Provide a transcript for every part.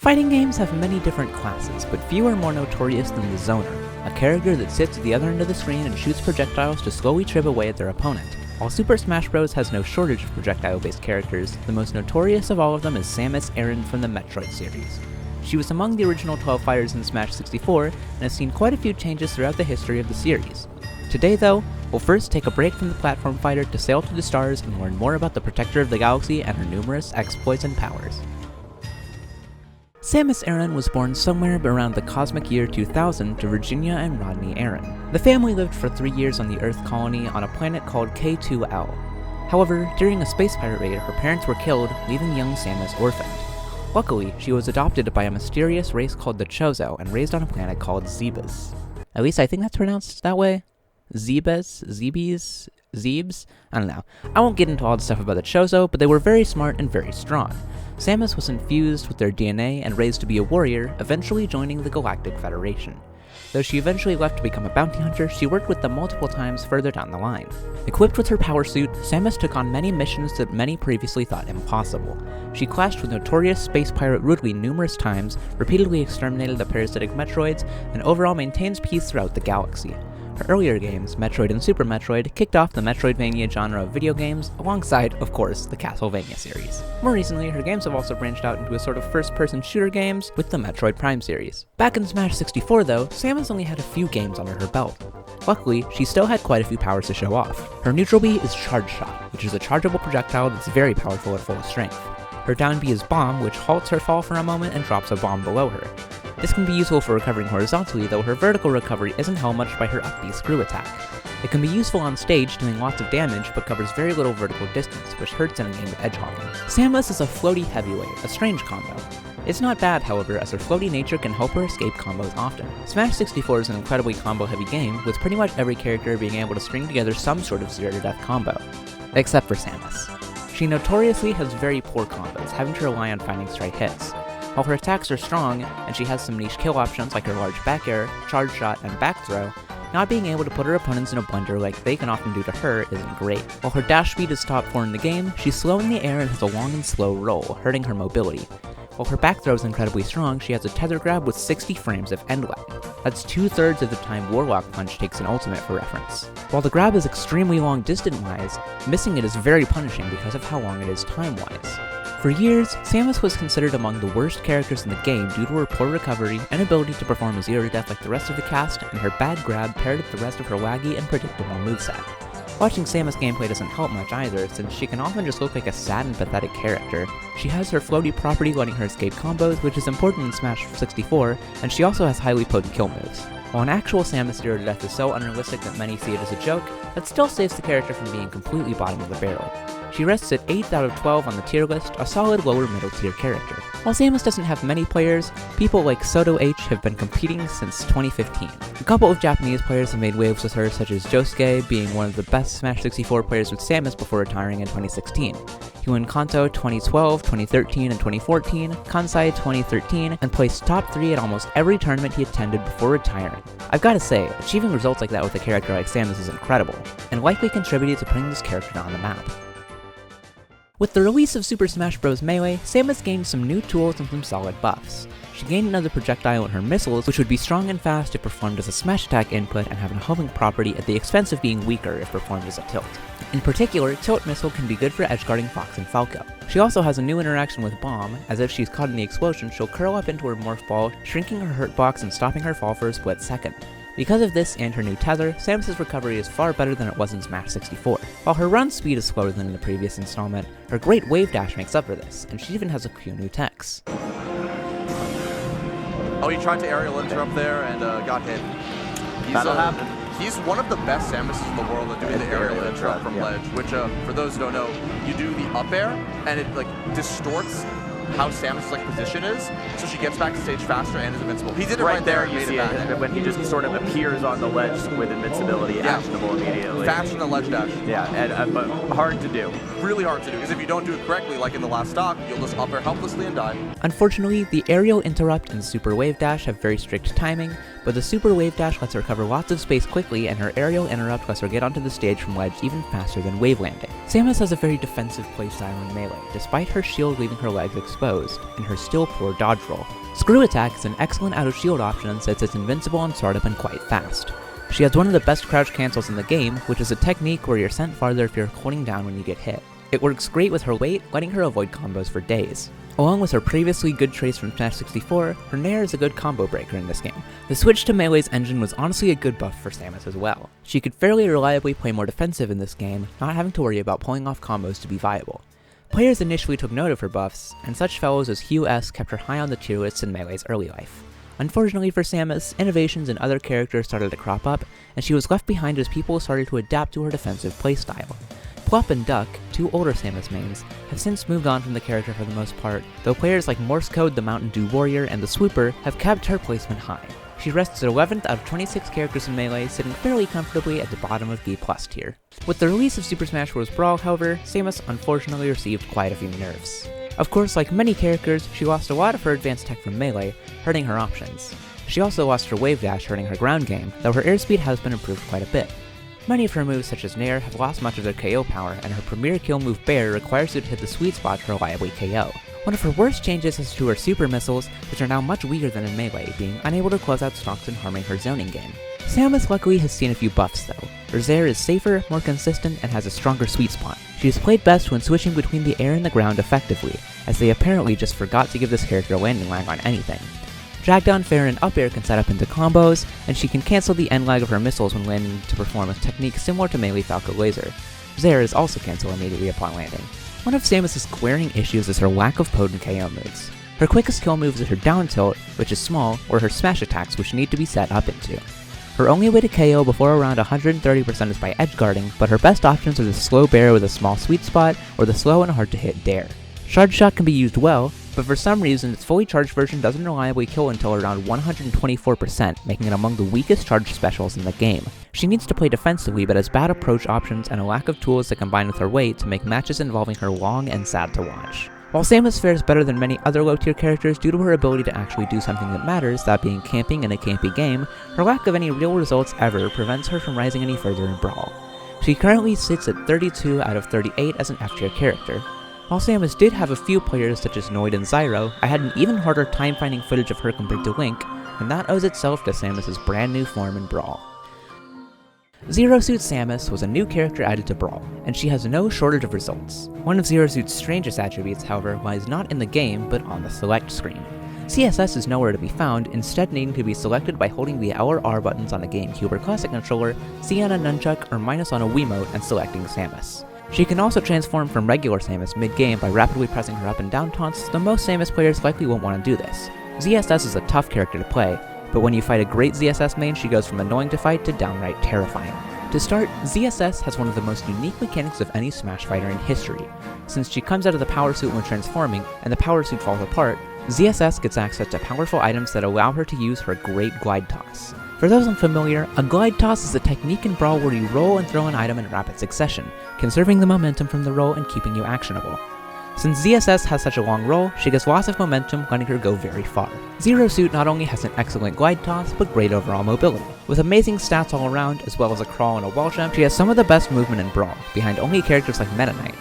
Fighting games have many different classes, but few are more notorious than the Zoner, a character that sits at the other end of the screen and shoots projectiles to slowly chip away at their opponent. While Super Smash Bros. Has no shortage of projectile-based characters, the most notorious of all of them is Samus Aran from the Metroid series. She was among the original 12 fighters in Smash 64, and has seen quite a few changes throughout the history of the series. Today though, we'll first take a break from the platform fighter to sail to the stars and learn more about the Protector of the Galaxy and her numerous exploits and powers. Samus Aran was born somewhere around the cosmic year 2000 to Virginia and Rodney Aran. The family lived for 3 years on the Earth colony on a planet called K2L. However, during a space pirate raid, her parents were killed, leaving young Samus orphaned. Luckily, she was adopted by a mysterious race called the Chozo and raised on a planet called Zebes. At least I think that's pronounced that way. Zebes? Zebes? Zebes? I don't know. I won't get into all the stuff about the Chozo, but they were very smart and very strong. Samus was infused with their DNA and raised to be a warrior, eventually joining the Galactic Federation. Though she eventually left to become a bounty hunter, she worked with them multiple times further down the line. Equipped with her power suit, Samus took on many missions that many previously thought impossible. She clashed with notorious space pirate Ridley numerous times, repeatedly exterminated the parasitic Metroids, and overall maintains peace throughout the galaxy. Her earlier games, Metroid and Super Metroid, kicked off the Metroidvania genre of video games, alongside, of course, the Castlevania series. More recently, her games have also branched out into a sort of first-person shooter games with the Metroid Prime series. Back in Smash 64 though, Samus only had a few games under her belt. Luckily, she still had quite a few powers to show off. Her neutral B is Charge Shot, which is a chargeable projectile that's very powerful at full strength. Her down B is Bomb, which halts her fall for a moment and drops a bomb below her. This can be useful for recovering horizontally, though her vertical recovery isn't held much by her up B screw attack. It can be useful on stage, doing lots of damage, but covers very little vertical distance, which hurts in a game with edgehogging. Samus is a floaty heavyweight, a strange combo. It's not bad, however, as her floaty nature can help her escape combos often. Smash 64 is an incredibly combo-heavy game, with pretty much every character being able to string together some sort of zero-to-death combo. Except for Samus. She notoriously has very poor combos, having to rely on finding straight hits. While her attacks are strong, and she has some niche kill options like her large back air, charge shot, and back throw, not being able to put her opponents in a blender like they can often do to her isn't great. While her dash speed is top 4 in the game, she's slow in the air and has a long and slow roll, hurting her mobility. While her back throw is incredibly strong, she has a tether grab with 60 frames of end lag. That's 2/3 of the time Warlock Punch takes an ultimate for reference. While the grab is extremely long distance-wise, missing it is very punishing because of how long it is time-wise. For years, Samus was considered among the worst characters in the game due to her poor recovery, inability to perform a zero-to-death like the rest of the cast, and her bad grab paired with the rest of her laggy and predictable moveset. Watching Samus gameplay doesn't help much either, since she can often just look like a sad and pathetic character. She has her floaty property letting her escape combos, which is important in Smash 64, and she also has highly potent kill moves. While an actual Samus zero-to-death is so unrealistic that many see it as a joke, that still saves the character from being completely bottom of the barrel. She rests at 8th out of 12 on the tier list, a solid lower middle tier character. While Samus doesn't have many players, people like Soto H have been competing since 2015. A couple of Japanese players have made waves with her, such as Josuke being one of the best Smash 64 players with Samus before retiring in 2016. He won Kanto 2012, 2013, and 2014, Kansai 2013, and placed top 3 at almost every tournament he attended before retiring. I've gotta say, achieving results like that with a character like Samus is incredible, and likely contributed to putting this character on the map. With the release of Super Smash Bros. Melee, Samus gained some new tools and some solid buffs. She gained another projectile in her missiles, which would be strong and fast if performed as a smash attack input and have a homing property at the expense of being weaker if performed as a tilt. In particular, Tilt Missile can be good for edgeguarding Fox and Falco. She also has a new interaction with Bomb, as if she's caught in the explosion, she'll curl up into her morph ball, shrinking her hurt box and stopping her fall for a split second. Because of this and her new tether, Samus' recovery is far better than it was in Smash 64. While her run speed is slower than in the previous installment, her great wave dash makes up for this, and she even has a few new techs. Oh, he tried to aerial interrupt there and got hit. He's one of the best Samus in the world at doing the aerial interrupt from ledge, which, for those who don't know, you do the up air, and it distorts how Samus' position is, so she gets back to stage faster and is invincible. He did it right there. You see it when he just sort of appears on the ledge with invincibility, actionable immediately. Faster than ledge dash. Yeah, but hard to do. Really hard to do, because if you don't do it correctly, like in the last stock, you'll just up air helplessly and die. Unfortunately, the aerial interrupt and super wave dash have very strict timing, but the super wave dash lets her cover lots of space quickly, and her aerial interrupt lets her get onto the stage from ledge even faster than wave landing. Samus has a very defensive playstyle in Melee, despite her shield leaving her legs exposed. exposed, and her still poor dodge roll. Screw Attack is an excellent out-of-shield option since it's invincible on startup and quite fast. She has one of the best crouch cancels in the game, which is a technique where you're sent farther if you're holding down when you get hit. It works great with her weight, letting her avoid combos for days. Along with her previously good trace from Smash 64, her Nair is a good combo breaker in this game. The switch to Melee's engine was honestly a good buff for Samus as well. She could fairly reliably play more defensive in this game, not having to worry about pulling off combos to be viable. Players initially took note of her buffs, and such fellows as Hugh S kept her high on the tier lists in Melee's early life. Unfortunately for Samus, innovations in other characters started to crop up, and she was left behind as people started to adapt to her defensive playstyle. Plop and Duck, two older Samus mains, have since moved on from the character for the most part, though players like Morse Code, the Mountain Dew Warrior, and the Swooper have kept her placement high. She rests at 11th out of 26 characters in Melee, sitting fairly comfortably at the bottom of B+ tier. With the release of Super Smash Bros. Brawl, however, Samus unfortunately received quite a few nerfs. Of course, like many characters, she lost a lot of her advanced tech from Melee, hurting her options. She also lost her Wave Dash, hurting her ground game, though her airspeed has been improved quite a bit. Many of her moves, such as Nair, have lost much of their KO power, and her premier kill move Bear requires you to hit the sweet spot to reliably KO. One of her worst changes is to her super missiles, which are now much weaker than in Melee, being unable to close out stocks and harming her zoning game. Samus luckily has seen a few buffs though. Her Zair is safer, more consistent, and has a stronger sweet spot. She is played best when switching between the air and the ground effectively, as they apparently just forgot to give this character landing lag on anything. Drag down, fair, and up air can set up into combos, and she can cancel the end lag of her missiles when landing to perform a technique similar to Melee Falco Laser. Zair is also cancelled immediately upon landing. One of Samus' glaring issues is her lack of potent KO moves. Her quickest kill moves is her down tilt, which is small, or her smash attacks, which need to be set up into. Her only way to KO before around 130% is by edge guarding, but her best options are the slow Bear with a small sweet spot, or the slow and hard to hit Dare. Charge Shot can be used well, but for some reason its fully charged version doesn't reliably kill until around 124%, making it among the weakest charged specials in the game. She needs to play defensively but has bad approach options and a lack of tools that combine with her weight to make matches involving her long and sad to watch. While Samus fares better than many other low-tier characters due to her ability to actually do something that matters, that being camping in a campy game, her lack of any real results ever prevents her from rising any further in Brawl. She currently sits at 32 out of 38 as an F-tier character. While Samus did have a few players such as Noid and Zyro, I had an even harder time finding footage of her compared to Link, and that owes itself to Samus' brand new form in Brawl. Zero Suit Samus was a new character added to Brawl, and she has no shortage of results. One of Zero Suit's strangest attributes, however, lies not in the game, but on the select screen. CSS is nowhere to be found, instead needing to be selected by holding the L or R buttons on a GameCube or Classic controller, C on a nunchuck, or minus on a Wiimote and selecting Samus. She can also transform from regular Samus mid-game by rapidly pressing her up and down taunts, though most Samus players likely won't want to do this. ZSS is a tough character to play, but when you fight a great ZSS main, she goes from annoying to fight to downright terrifying. To start, ZSS has one of the most unique mechanics of any Smash fighter in history. Since she comes out of the power suit when transforming, and the power suit falls apart, ZSS gets access to powerful items that allow her to use her great glide toss. For those unfamiliar, a glide toss is a technique in Brawl where you roll and throw an item in rapid succession, conserving the momentum from the roll and keeping you actionable. Since ZSS has such a long roll, she gets lots of momentum, letting her go very far. Zero Suit not only has an excellent glide toss, but great overall mobility. With amazing stats all around, as well as a crawl and a wall jump, she has some of the best movement in Brawl, behind only characters like Meta Knight.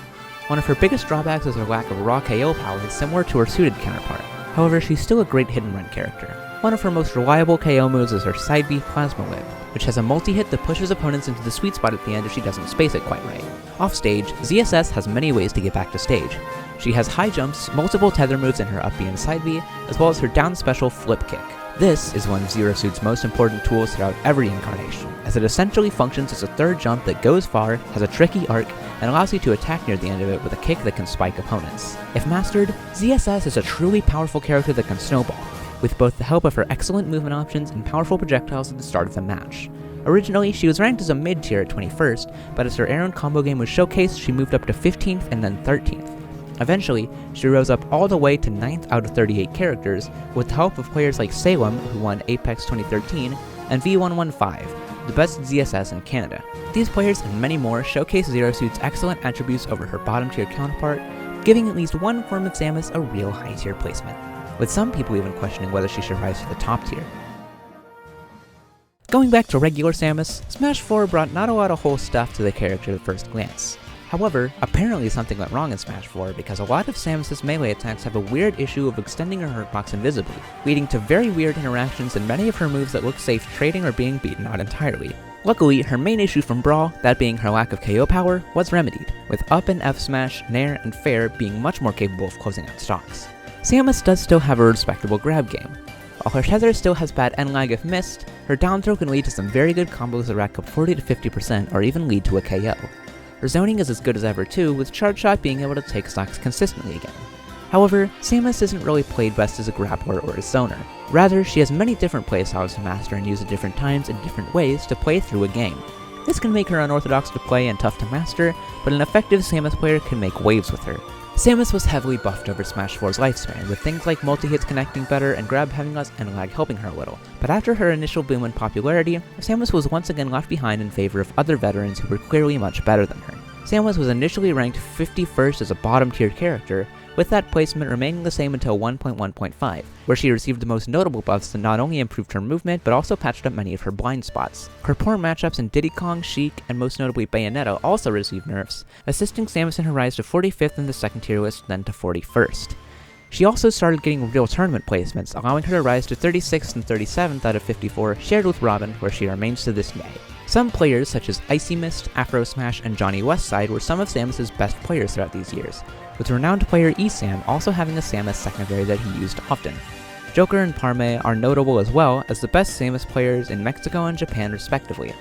One of her biggest drawbacks is her lack of raw KO power, similar to her suited counterpart. However, she's still a great hit and run character. One of her most reliable KO moves is her side B Plasma Whip, which has a multi-hit that pushes opponents into the sweet spot at the end if she doesn't space it quite right. Off stage, ZSS has many ways to get back to stage. She has high jumps, multiple tether moves in her up B and side B, as well as her down special Flip Kick. This is one of Zero Suit's most important tools throughout every incarnation, as it essentially functions as a third jump that goes far, has a tricky arc, and allows you to attack near the end of it with a kick that can spike opponents. If mastered, ZSS is a truly powerful character that can snowball, with both the help of her excellent movement options and powerful projectiles at the start of the match. Originally, she was ranked as a mid-tier at 21st, but as her Aran combo game was showcased, she moved up to 15th and then 13th. Eventually, she rose up all the way to 9th out of 38 characters, with the help of players like Salem, who won Apex 2013, and V115, the best ZSS in Canada. These players and many more showcase Zero Suit's excellent attributes over her bottom-tier counterpart, giving at least one form of Samus a real high-tier placement, with some people even questioning whether she should rise to the top tier. Going back to regular Samus, Smash 4 brought not a lot of whole stuff to the character at first glance. However, apparently something went wrong in Smash 4 because a lot of Samus's melee attacks have a weird issue of extending her hurtbox invisibly, leading to very weird interactions and many of her moves that look safe trading or being beaten out entirely. Luckily, her main issue from Brawl, that being her lack of KO power, was remedied, with up and F smash, nair, and fair being much more capable of closing out stocks. Samus does still have a respectable grab game. While her tether still has bad end lag if missed, her down throw can lead to some very good combos that rack up 40 to 50% or even lead to a KO. Her zoning is as good as ever too, with Charge Shot being able to take stocks consistently again. However, Samus isn't really played best as a grappler or a zoner. Rather, she has many different playstyles to master and use at different times in different ways to play through a game. This can make her unorthodox to play and tough to master, but an effective Samus player can make waves with her. Samus was heavily buffed over Smash 4's lifespan, with things like multi-hits connecting better and grab having less end lag helping her a little. But after her initial boom in popularity, Samus was once again left behind in favor of other veterans who were clearly much better than her. Samus was initially ranked 51st as a bottom-tier character, with that placement remaining the same until 1.1.5, where she received the most notable buffs that not only improved her movement, but also patched up many of her blind spots. Her poor matchups in Diddy Kong, Sheik, and most notably Bayonetta also received nerfs, assisting Samus in her rise to 45th in the second tier list, then to 41st. She also started getting real tournament placements, allowing her to rise to 36th and 37th out of 54, shared with Robin, where she remains to this day. Some players such as Icy Mist, Afro Smash, and Johnny Westside were some of Samus's best players throughout these years, with renowned player Esam also having a Samus secondary that he used often. Joker and Parme are notable as well as the best Samus players in Mexico and Japan respectively.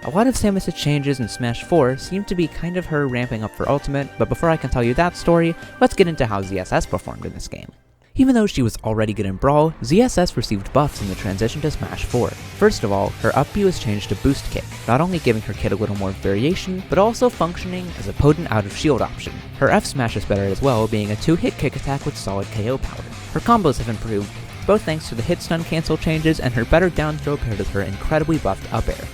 A lot of Samus' changes in Smash 4 seem to be kind of her ramping up for Ultimate, but before I can tell you that story, let's get into how ZSS performed in this game. Even though she was already good in Brawl, ZSS received buffs in the transition to Smash 4. First of all, her up B was changed to Boost Kick, not only giving her kit a little more variation, but also functioning as a potent out-of-shield option. Her F Smash is better as well, being a 2-hit kick attack with solid KO power. Her combos have improved, both thanks to the hit stun cancel changes and her better down throw paired with her incredibly buffed up air.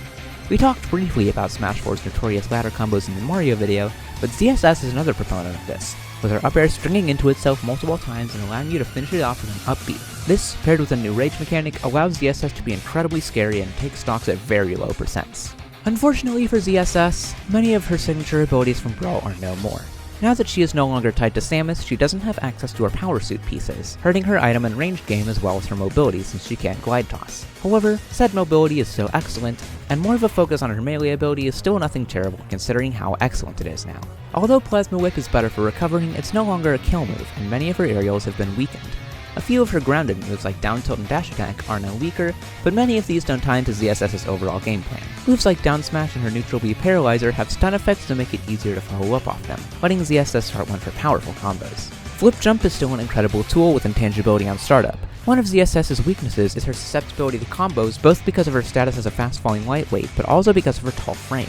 We talked briefly about Smash 4's notorious ladder combos in the Mario video, but ZSS is another proponent of this, with her up air stringing into itself multiple times and allowing you to finish it off with an up B. This, paired with a new rage mechanic, allows ZSS to be incredibly scary and take stocks at very low percents. Unfortunately for ZSS, many of her signature abilities from Brawl are no more. Now that she is no longer tied to Samus, she doesn't have access to her power suit pieces, hurting her item and ranged game as well as her mobility since she can't glide toss. However, said mobility is still excellent, and more of a focus on her melee ability is still nothing terrible considering how excellent it is now. Although Plasma Whip is better for recovering, it's no longer a kill move, and many of her aerials have been weakened. A few of her grounded moves like down tilt and dash attack are now weaker, but many of these don't tie into ZSS's overall game plan. Moves like down smash and her neutral B paralyzer have stun effects to make it easier to follow up off them, letting ZSS start one of her powerful combos. Flip Jump is still an incredible tool with intangibility on startup. One of ZSS's weaknesses is her susceptibility to combos, both because of her status as a fast-falling lightweight, but also because of her tall frame.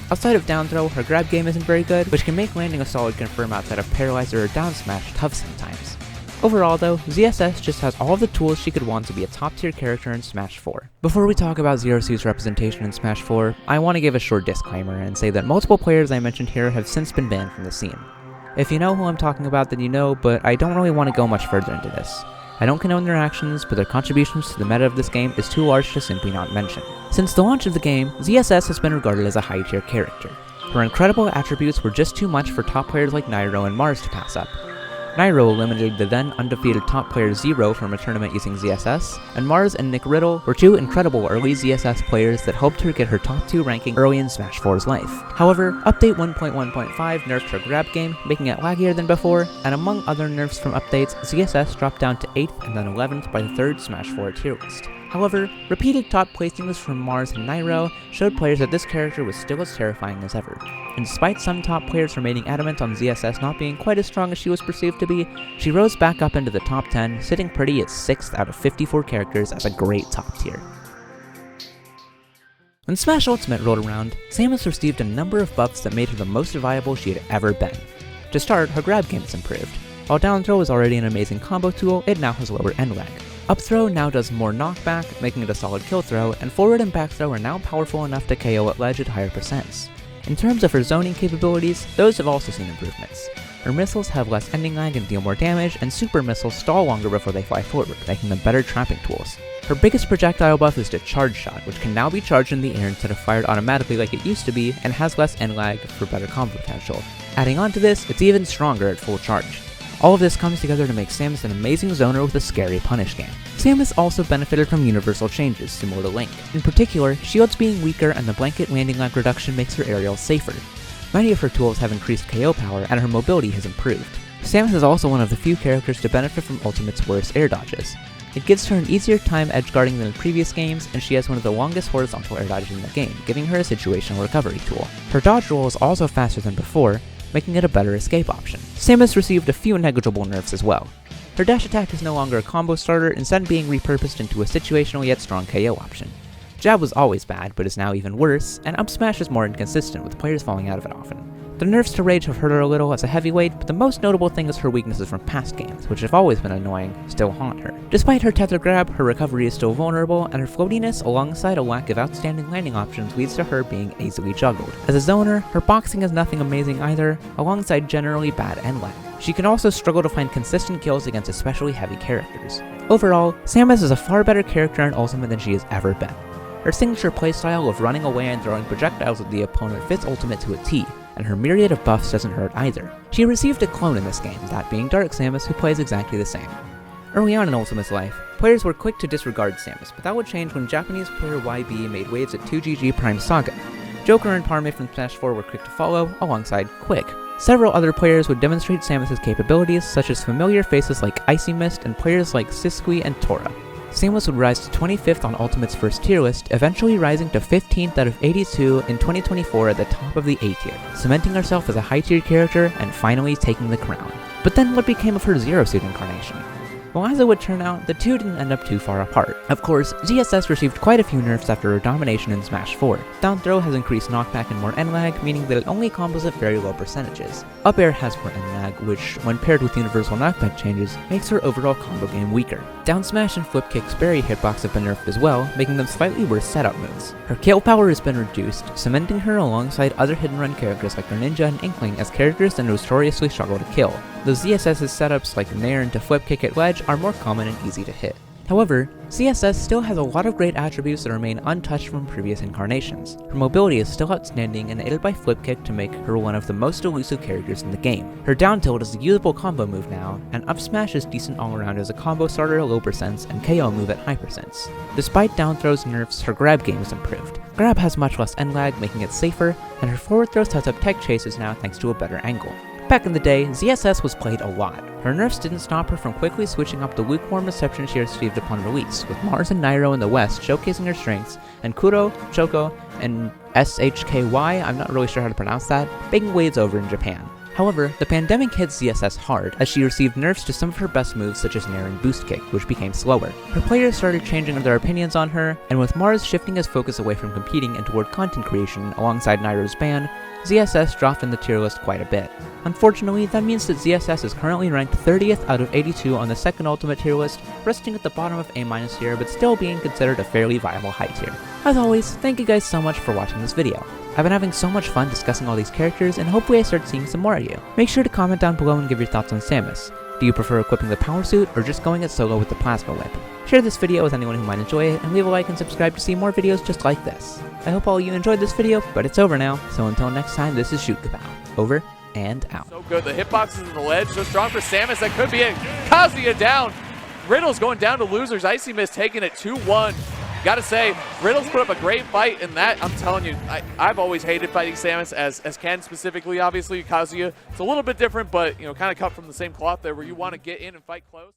Outside of down throw, her grab game isn't very good, which can make landing a solid confirm outside of paralyzer or down smash tough sometimes. Overall though, ZSS just has all of the tools she could want to be a top tier character in Smash 4. Before we talk about Zero Suit's representation in Smash 4, I want to give a short disclaimer and say that multiple players I mentioned here have since been banned from the scene. If you know who I'm talking about, then you know, but I don't really want to go much further into this. I don't condone their actions, but their contributions to the meta of this game is too large to simply not mention. Since the launch of the game, ZSS has been regarded as a high tier character. Her incredible attributes were just too much for top players like Nairo and Mars to pass up. Nairo eliminated the then undefeated top player Zero from a tournament using ZSS, and Mars and Nick Riddle were two incredible early ZSS players that helped her get her top 2 ranking early in Smash 4's life. However, Update 1.1.5 nerfed her grab game, making it laggier than before, and among other nerfs from updates, ZSS dropped down to 8th and then 11th by the 3rd Smash 4 tier list. However, repeated top placings from Mars and Nairo showed players that this character was still as terrifying as ever. And despite some top players remaining adamant on ZSS not being quite as strong as she was perceived to be, she rose back up into the top 10, sitting pretty at 6th out of 54 characters as a great top tier. When Smash Ultimate rolled around, Samus received a number of buffs that made her the most viable she had ever been. To start, her grab game is improved. While down throw was already an amazing combo tool, it now has lower end lag. Up throw now does more knockback, making it a solid kill throw, and forward and back throw are now powerful enough to KO at ledge at higher percents. In terms of her zoning capabilities, those have also seen improvements. Her missiles have less ending lag and deal more damage, and super missiles stall longer before they fly forward, making them better trapping tools. Her biggest projectile buff is the Charge Shot, which can now be charged in the air instead of fired automatically like it used to be, and has less end lag for better combo potential. Adding on to this, it's even stronger at full charge. All of this comes together to make Samus an amazing zoner with a scary punish game. Samus also benefited from universal changes, similar to Link. In particular, shields being weaker and the blanket landing lag reduction makes her aerials safer. Many of her tools have increased KO power and her mobility has improved. Samus is also one of the few characters to benefit from Ultimate's worst air dodges. It gives her an easier time edge guarding than in previous games, and she has one of the longest horizontal air dodges in the game, giving her a situational recovery tool. Her dodge roll is also faster than before, making it a better escape option. Samus received a few negligible nerfs as well. Her dash attack is no longer a combo starter, instead being repurposed into a situational yet strong KO option. Jab was always bad, but is now even worse, and up smash is more inconsistent, with players falling out of it often. The nerfs to Rage have hurt her a little as a heavyweight, but the most notable thing is her weaknesses from past games, which have always been annoying, still haunt her. Despite her tether grab, her recovery is still vulnerable, and her floatiness alongside a lack of outstanding landing options leads to her being easily juggled. As a zoner, her boxing is nothing amazing either, alongside generally bad end lag. She can also struggle to find consistent kills against especially heavy characters. Overall, Samus is a far better character in Ultimate than she has ever been. Her signature playstyle of running away and throwing projectiles at the opponent fits Ultimate to a T, and her myriad of buffs doesn't hurt either. She received a clone in this game, that being Dark Samus, who plays exactly the same. Early on in Ultimate's life, players were quick to disregard Samus, but that would change when Japanese player YB made waves at 2GG Prime Saga. Joker and Parme from Smash 4 were quick to follow, alongside Quick. Several other players would demonstrate Samus' capabilities, such as familiar faces like Icy Mist and players like Siskui and Tora. Samus would rise to 25th on Ultimate's first tier list, eventually rising to 15th out of 82 in 2024 at the top of the A tier, cementing herself as a high tier character and finally taking the crown. But then what became of her Zero Suit incarnation? Well, as it would turn out, the two didn't end up too far apart. Of course, ZSS received quite a few nerfs after her domination in Smash 4. Down throw has increased knockback and more end lag, meaning that it only combos at very low percentages. Up air has more end lag, which, when paired with universal knockback changes, makes her overall combo game weaker. Down smash and flip kick's berry hitbox have been nerfed as well, making them slightly worse setup moves. Her kill power has been reduced, cementing her alongside other hidden run characters like Greninja and Inkling as characters that notoriously struggle to kill. Though ZSS's setups like Nair into flip kick at ledge are more common and easy to hit. However, ZSS still has a lot of great attributes that remain untouched from previous incarnations. Her mobility is still outstanding and aided by flip kick to make her one of the most elusive characters in the game. Her down tilt is a usable combo move now, and up smash is decent all around as a combo starter at low percents and KO move at high percents. Despite down throws nerfs, her grab game is improved. Grab has much less end lag, making it safer, and her forward throw sets up tech chases now thanks to a better angle. Back in the day, ZSS was played a lot. Her nerfs didn't stop her from quickly switching up the lukewarm reception she received upon release, with Mars and Nairo in the West showcasing her strengths, and Kuro, Choco, and SHKY, I'm not really sure how to pronounce that, making waves over in Japan. However, the pandemic hit ZSS hard, as she received nerfs to some of her best moves such as Nair and Boost Kick, which became slower. Her players started changing their opinions on her, and with Mars shifting his focus away from competing and toward content creation alongside Nairo's ban, ZSS dropped in the tier list quite a bit. Unfortunately, that means that ZSS is currently ranked 30th out of 82 on the second Ultimate tier list, resting at the bottom of A- tier, but still being considered a fairly viable high tier. As always, thank you guys so much for watching this video. I've been having so much fun discussing all these characters, and hopefully I start seeing some more of you. Make sure to comment down below and give your thoughts on Samus. Do you prefer equipping the power suit, or just going it solo with the plasma whip? Share this video with anyone who might enjoy it, and leave a like and subscribe to see more videos just like this. I hope all of you enjoyed this video, but it's over now, so until next time, this is Shoot Kapow. Over and out. So good, the hitboxes in the ledge, so strong for Samus, that could be it. Kazuya down, Riddle's going down to losers, Icy Mist taking it 2-1. Gotta say, Riddle's put up a great fight in that. I'm telling you, I've always hated fighting Samus, as Ken specifically, obviously. Kazuya, it's a little bit different, but, you know, kind of cut from the same cloth there where you want to get in and fight close.